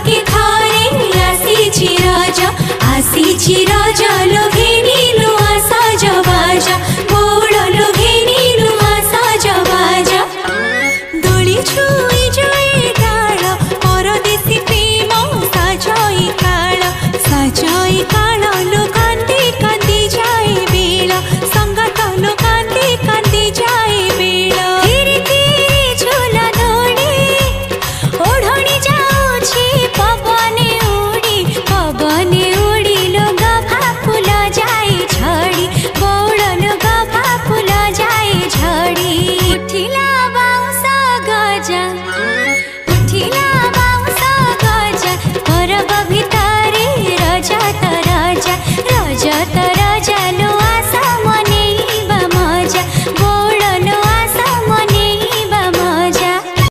के थारे आसीछि रज आसीछि रज लोभेनी नुआ सजबाजा गोड़ लोभेनी नुआ सजबाजा दोली छुई जाए डाल परदेसी प्रेम सजाई काल लो कांदी कांदी जाए बेल संगत लो कांदी कांदी जाए बेल धीरे धीरे झूला दौड़े ओढ़णी जाऊछि पवने उड़ी लो गभा फूल जाए झड़ी गोड़ लो गभा फूल जाए झड़ी उठिला बाउंस गजा पर